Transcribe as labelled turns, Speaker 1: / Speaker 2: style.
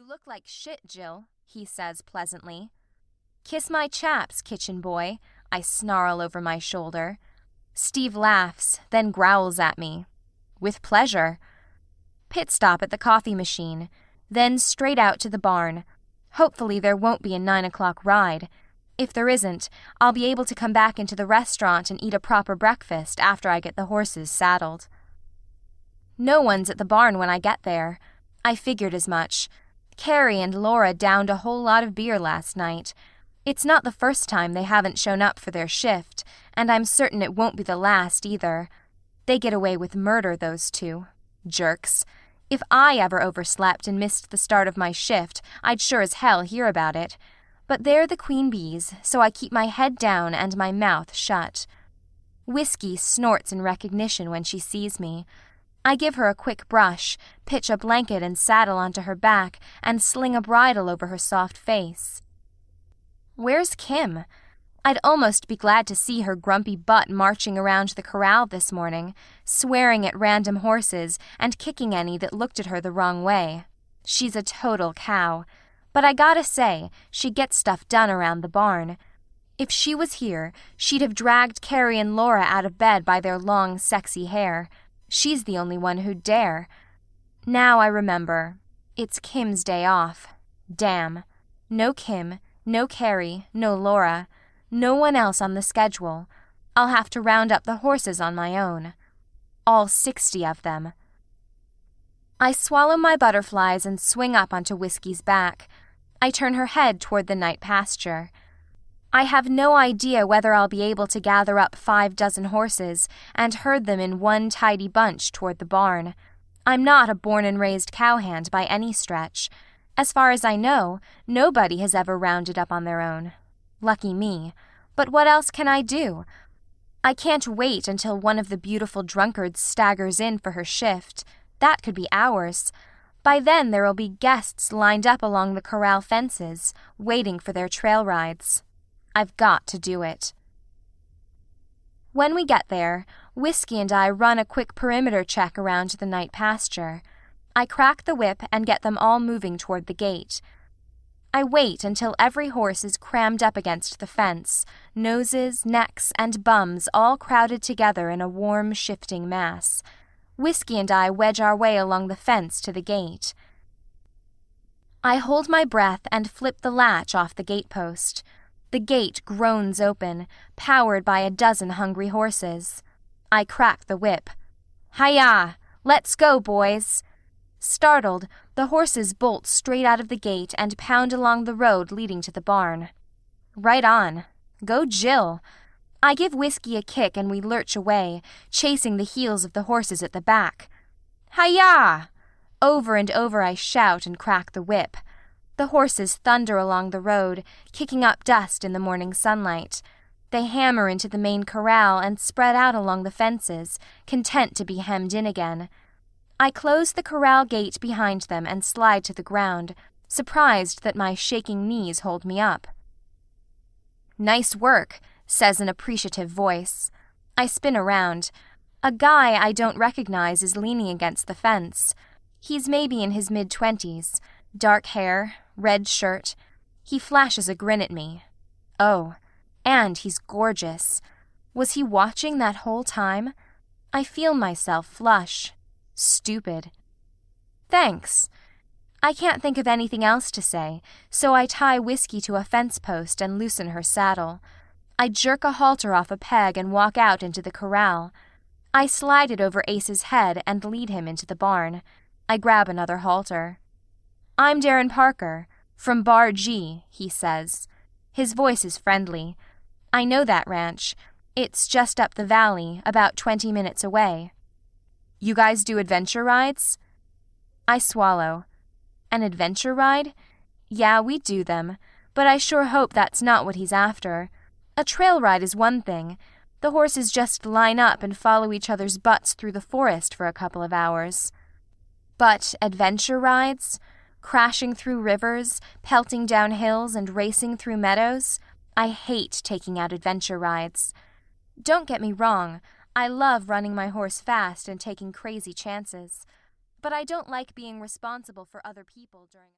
Speaker 1: look like shit, Jill," he says pleasantly. "Kiss my chaps, kitchen boy," I snarl over my shoulder. Steve laughs, then growls at me. "With pleasure." Pit stop at the coffee machine, then straight out to the barn. Hopefully there won't be a 9 o'clock ride. If there isn't, I'll be able to come back into the restaurant and eat a proper breakfast after I get the horses saddled. No one's at the barn when I get there. I figured as much. Carrie and Laura downed a whole lot of beer last night. It's not the first time they haven't shown up for their shift, and I'm certain it won't be the last either. They get away with murder, those two. Jerks. If I ever overslept and missed the start of my shift, I'd sure as hell hear about it. But they're the queen bees, so I keep my head down and my mouth shut. Whiskey snorts in recognition when she sees me. I give her a quick brush, pitch a blanket and saddle onto her back, and sling a bridle over her soft face. Where's Kim? I'd almost be glad to see her grumpy butt marching around the corral this morning, swearing at random horses and kicking any that looked at her the wrong way. She's a total cow. But I gotta say, she gets stuff done around the barn. If she was here, she'd have dragged Carrie and Laura out of bed by their long, sexy hair. She's the only one who'd dare. Now I remember. It's Kim's day off. Damn. No Kim, no Carrie, no Laura. No one else on the schedule. I'll have to round up the horses on my own. All 60 of them. I swallow my butterflies and swing up onto Whiskey's back. I turn her head toward the night pasture. I have no idea whether I'll be able to gather up 5 dozen horses and herd them in one tidy bunch toward the barn. I'm not a born-and-raised cowhand by any stretch. As far as I know, nobody has ever rounded up on their own. Lucky me. But what else can I do? I can't wait until one of the beautiful drunkards staggers in for her shift. That could be hours. By then there'll be guests lined up along the corral fences, waiting for their trail rides. I've got to do it. When we get there, Whiskey and I run a quick perimeter check around the night pasture. I crack the whip and get them all moving toward the gate. I wait until every horse is crammed up against the fence, noses, necks, and bums all crowded together in a warm, shifting mass. Whiskey and I wedge our way along the fence to the gate. I hold my breath and flip the latch off the gatepost. The gate groans open, powered by a dozen hungry horses. I crack the whip. Hi-yah! Let's go, boys! Startled, the horses bolt straight out of the gate and pound along the road leading to the barn. Right on. Go Jill! I give Whiskey a kick and we lurch away, chasing the heels of the horses at the back. Hi-yah! Over and over I shout and crack the whip. The horses thunder along the road, kicking up dust in the morning sunlight. They hammer into the main corral and spread out along the fences, content to be hemmed in again. I close the corral gate behind them and slide to the ground, surprised that my shaking knees hold me up. Nice work, says an appreciative voice. I spin around. A guy I don't recognize is leaning against the fence. He's maybe in his mid-20s, dark hair, red shirt. He flashes a grin at me. Oh, and he's gorgeous. Was he watching that whole time? I feel myself flush. Stupid. Thanks. I can't think of anything else to say, so I tie Whiskey to a fence post and loosen her saddle. I jerk a halter off a peg and walk out into the corral. I slide it over Ace's head and lead him into the barn. I grab another halter. I'm Darren Parker, from Bar G, he says. His voice is friendly. I know that ranch. It's just up the valley, about 20 minutes away. You guys do adventure rides? I swallow. An adventure ride? Yeah, we do them, but I sure hope that's not what he's after. A trail ride is one thing. The horses just line up and follow each other's butts through the forest for a couple of hours. But adventure rides? Crashing through rivers, pelting down hills, and racing through meadows? I hate taking out adventure rides. Don't get me wrong, I love running my horse fast and taking crazy chances. But I don't like being responsible for other people during